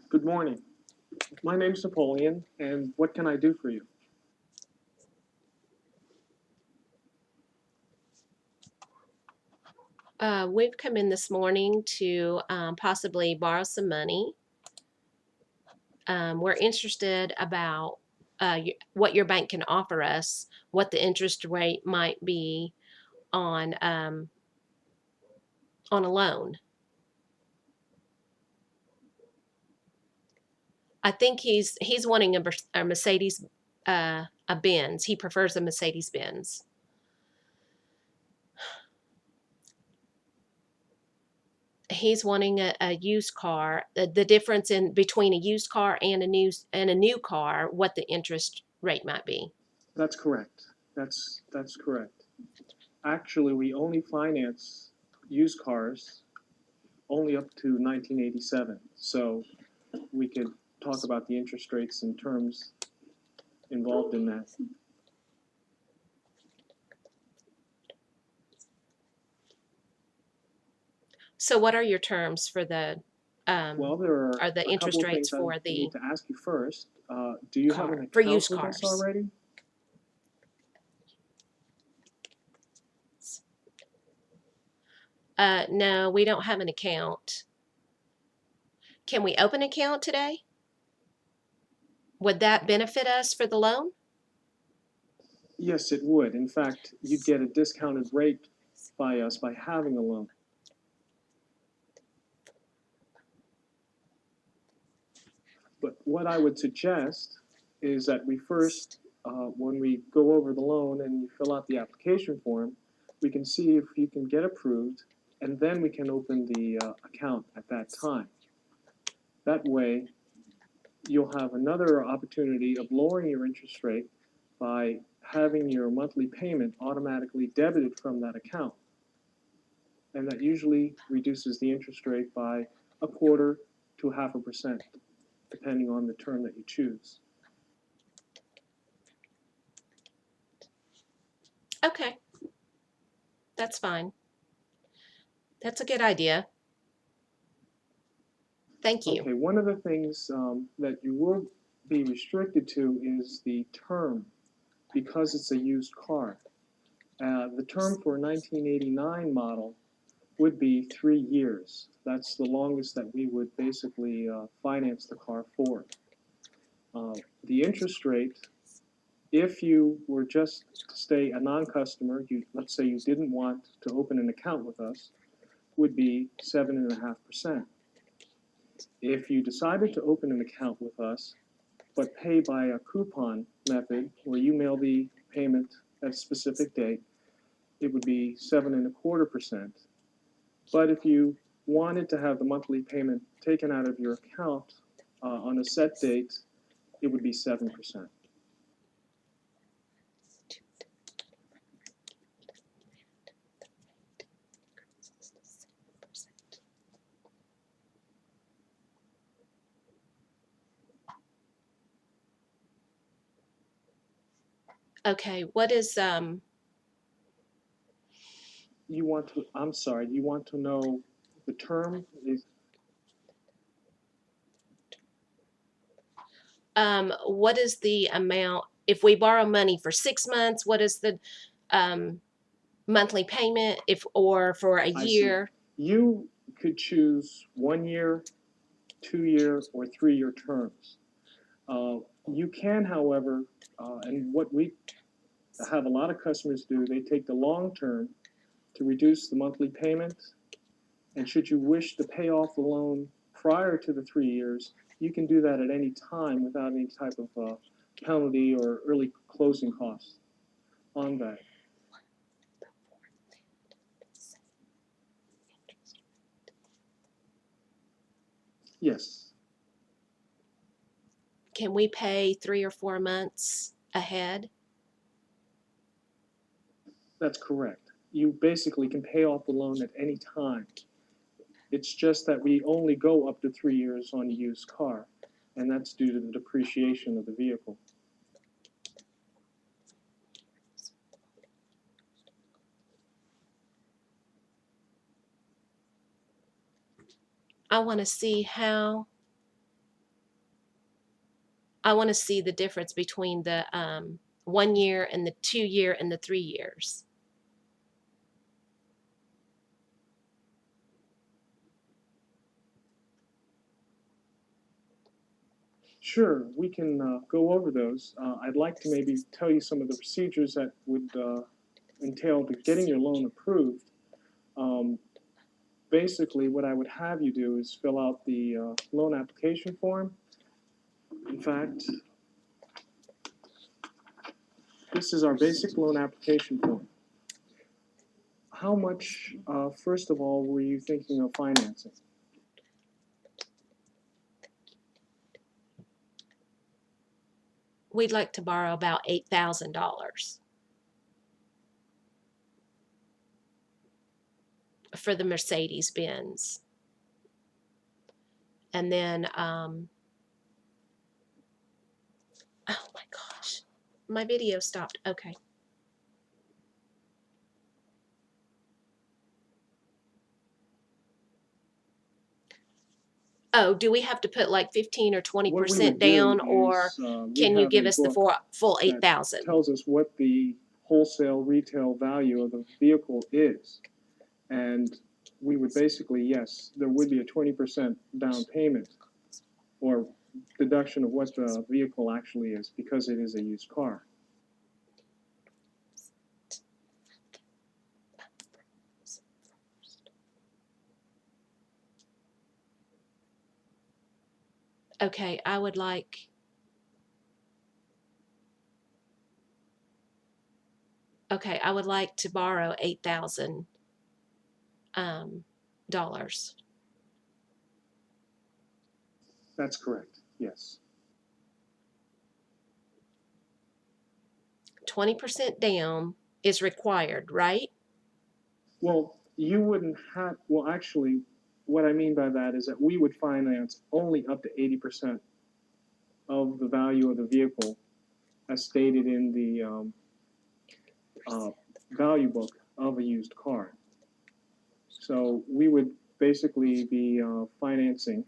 Good morning. My name's Napoleon, and what can I do for you? We've come in this morning to possibly borrow some money. We're interested about what your bank can offer us, what the interest rate might be on on a loan. I think he's wanting a Mercedes, a Benz. He prefers a Mercedes Benz. He's wanting a used car. The difference in between a used car and a new car, what the interest rate might be. That's correct. That's correct. Actually, we only finance used cars only up to 1987. So we could talk about the interest rates and terms involved in that. So, what are your terms for Well, there are the a couple interest of rates things I for the need to ask you first. Do you have an for account used with us cars? already? No, we don't have an account. Can we open an account today? Would that benefit us for the loan? Yes, it would. In fact, you'd get a discounted rate by us by having a loan. But what I would suggest is that we first, when we go over the loan and you fill out the application form, we can see if you can get approved, and then we can open the account at that time. That way, you'll have another opportunity of lowering your interest rate by having your monthly payment automatically debited from that account. And that usually reduces the interest rate by a quarter to 0.5%, depending on the term that you choose. Okay, that's fine. That's a good idea. Thank you. Okay, one of the things that you will be restricted to is the term, because it's a used car. The term for a 1989 model would be 3 years. That's the longest that we would basically finance the car for. The interest rate, if you were just to stay a non-customer, let's say you didn't want to open an account with us, would be 7.5%. If you decided to open an account with us, but pay by a coupon method where you mail the payment at a specific date, it would be 7.25%. But if you wanted to have the monthly payment taken out of your account on a set date, it would be 7%. Okay, what is I'm sorry, you want to know the term is, what is the amount if we borrow money for 6 months? What is the um, monthly payment if or for a I see. year? You could choose 1 year, 2 year, or 3 year terms. You can, however, and what we have a lot of customers do, they take the long term to reduce the monthly payment. And should you wish to pay off the loan prior to the 3 years, you can do that at any time without any type of penalty or early closing costs on that. Yes, Can we pay 3 or 4 months ahead? that's correct. You basically can pay off the loan at any time. It's just that we only go up to 3 years on a used car, and that's due to the depreciation of the vehicle. I want to see how I want to see the difference between the 1 year and the 2 year and the 3 years. Sure, we can go over those. I'd like to maybe tell you some of the procedures that would entail to getting your loan approved. Um, Basically, what I would have you do is fill out the loan application form. In fact, this is our basic loan application form. How much, first of all, were you thinking of financing? We'd like to borrow about $8,000 for the Mercedes Benz. And then, oh my gosh, my video stopped. Okay. Oh, do we have to put like 15 or 20% down, or can you give us the full 8,000? Tells us what the wholesale retail value of the vehicle is. And we would basically, yes, there would be a 20% down payment or deduction of what the vehicle actually is because it is a used car. Okay, I would like to borrow $8,000. That's correct, yes. 20% down is required, right? Well, you wouldn't have, well, actually, what I mean by that is that we would finance only up to 80% of the value of the vehicle as stated in the value book of a used car. So we would basically be financing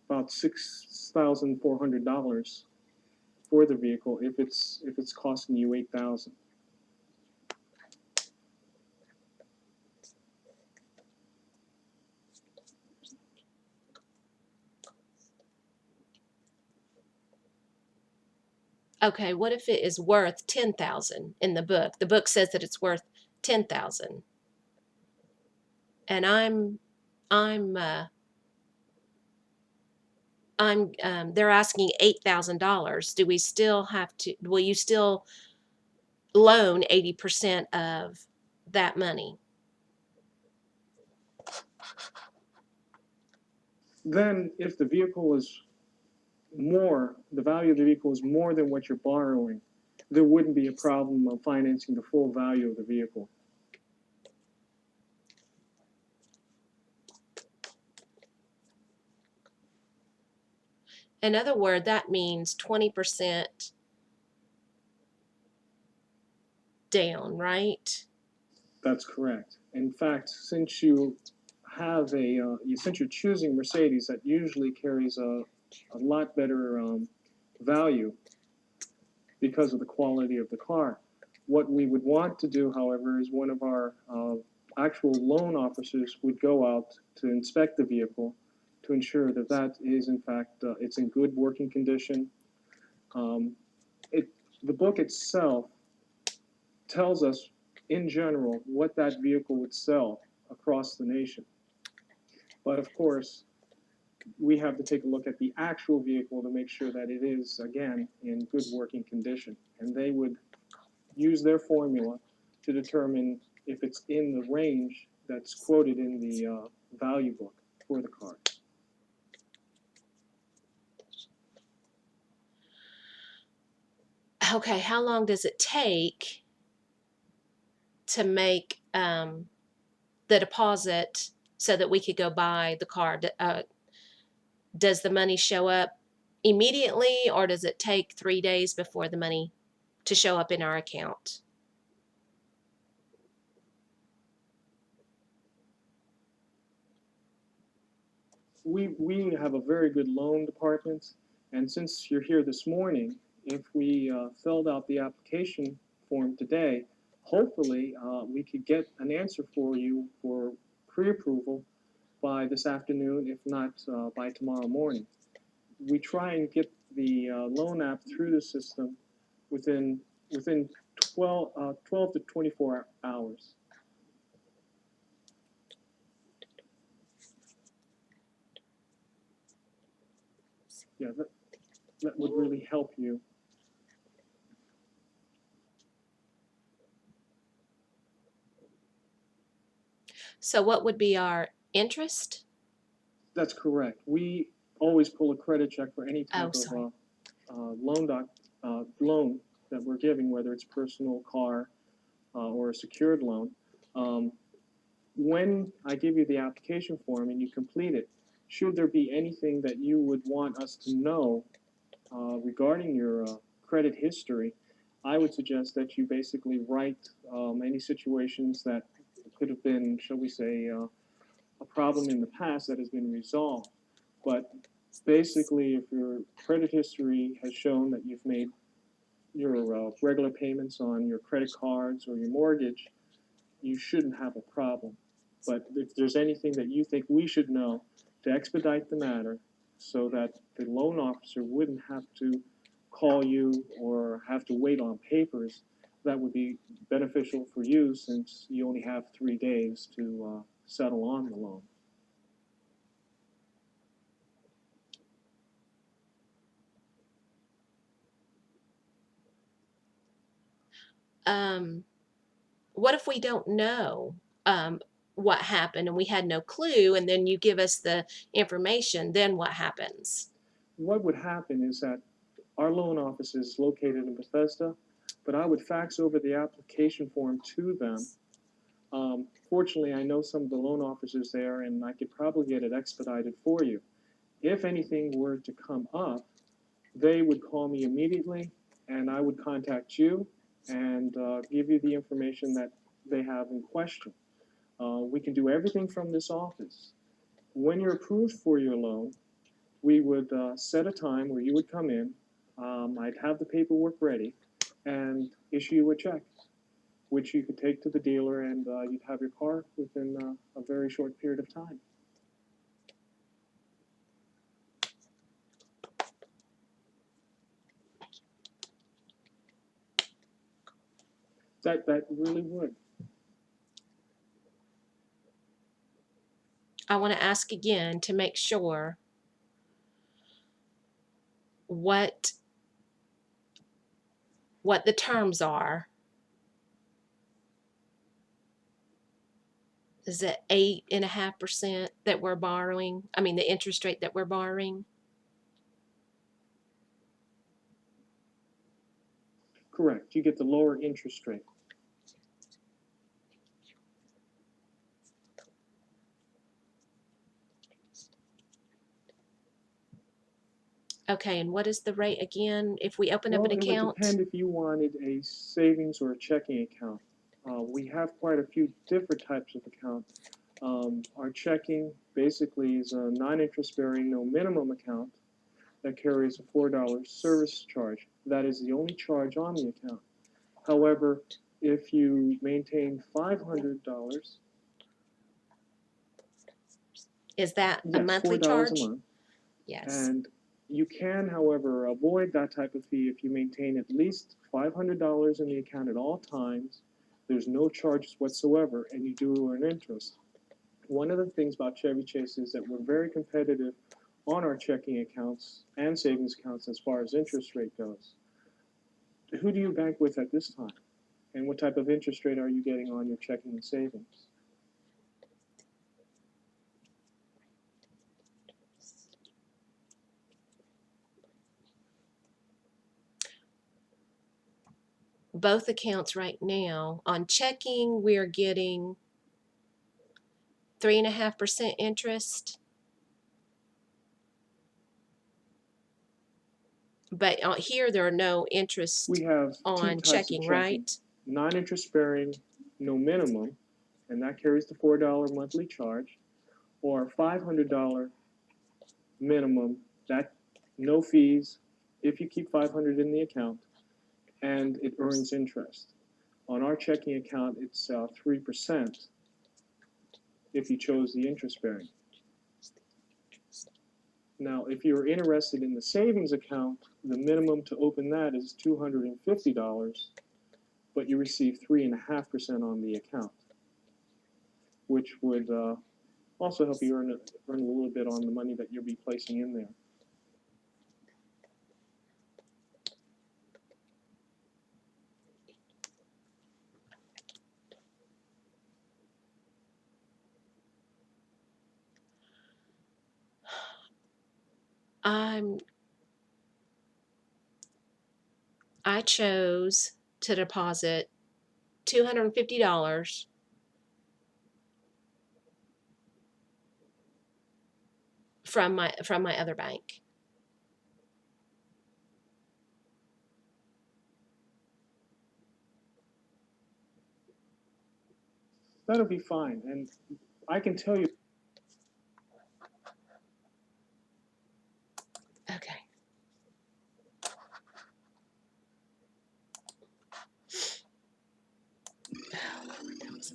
about $6,400 for the vehicle if it's costing you $8,000. Okay, what if it is worth 10,000 in the book? The book says that it's worth 10,000. And they're asking $8,000. Do we still have to, will you still loan 80% of that money? Then if the vehicle is more, the value of the vehicle is more than what you're borrowing, there wouldn't be a problem of financing the full value of the vehicle. In other words, that means 20% down, right? That's correct. In fact, since you have since you're choosing Mercedes, that usually carries a lot better value because of the quality of the car. What we would want to do, however, is one of our actual loan officers would go out to inspect the vehicle to ensure that that is, in fact, it's in good working condition. The book itself tells us, in general, what that vehicle would sell across the nation. But of course, we have to take a look at the actual vehicle to make sure that it is, again, in good working condition. And they would use their formula to determine if it's in the range that's quoted in the value book for the car. Okay, how long does it take to make the deposit so that we could go buy the car? Does the money show up immediately, or does it take 3 days before the money to show up in our account? we have a very good loan department, and since you're here this morning, if we filled out the application form today, hopefully we could get an answer for you for pre-approval by this afternoon, if not by tomorrow morning. We try and get the loan app through the system within 12 to 24 hours. Yeah, that would really help you. So what would be our interest? That's correct. We always pull a credit check for any type sorry. of loan that we're giving, whether it's personal, car, or a secured loan. When I give you the application form and you complete it, should there be anything that you would want us to know regarding your credit history, I would suggest that you basically write any situations that could have been, shall we say, a problem in the past that has been resolved. But basically, if your credit history has shown that you've made your regular payments on your credit cards or your mortgage, you shouldn't have a problem. But if there's anything that you think we should know to expedite the matter so that the loan officer wouldn't have to call you or have to wait on papers, that would be beneficial for you since you only have 3 days to settle on the loan. What if we don't know what happened and we had no clue, and then you give us the information? Then what happens? What would happen is that our loan office is located in Bethesda, but I would fax over the application form to them. Fortunately, I know some of the loan officers there, and I could probably get it expedited for you. If anything were to come up, they would call me immediately, and I would contact you and give you the information that they have in question. We can do everything from this office. When you're approved for your loan, we would set a time where you would come in. I'd have the paperwork ready and issue you a check, which you could take to the dealer, and you'd have your car within a very short period of time. That really would. I want to ask again to make sure what the terms are. Is it 8.5% that we're borrowing? I mean, the interest rate that we're borrowing? Correct. You get the lower interest rate. Okay, and what is the rate again if we open up an Well, it would account? depend if you wanted a savings or a checking account. We have quite a few different types of accounts. Our checking basically is a non-interest bearing, no minimum account that carries a $4 service charge. That is the only charge on the account. However, if you maintain $500, Is that a yes, monthly $4 charge? a month. Yes. And you can, however, avoid that type of fee if you maintain at least $500 in the account at all times. There's no charges whatsoever, and you do earn interest. One of the things about Chevy Chase is that we're very competitive on our checking accounts and savings accounts as far as interest rate goes. Who do you bank with at this time? And what type of interest rate are you getting on your checking and savings? Both accounts right now, on checking, we're getting 3.5% interest. But here, there are no interest We have two on types checking, of checking. right? Non-interest bearing, no minimum, and that carries the $4 monthly charge, or $500 minimum, that no fees, if you keep 500 in the account, and it earns interest. On our checking account, it's 3% if you chose the interest bearing. Now, if you're interested in the savings account, the minimum to open that is $250, but you receive 3.5% on the account, which would also help you earn a little bit on the money that you'll be placing in there. I chose to deposit $250 from my other bank. That'll be fine, and I can tell you. Okay. Oh, that was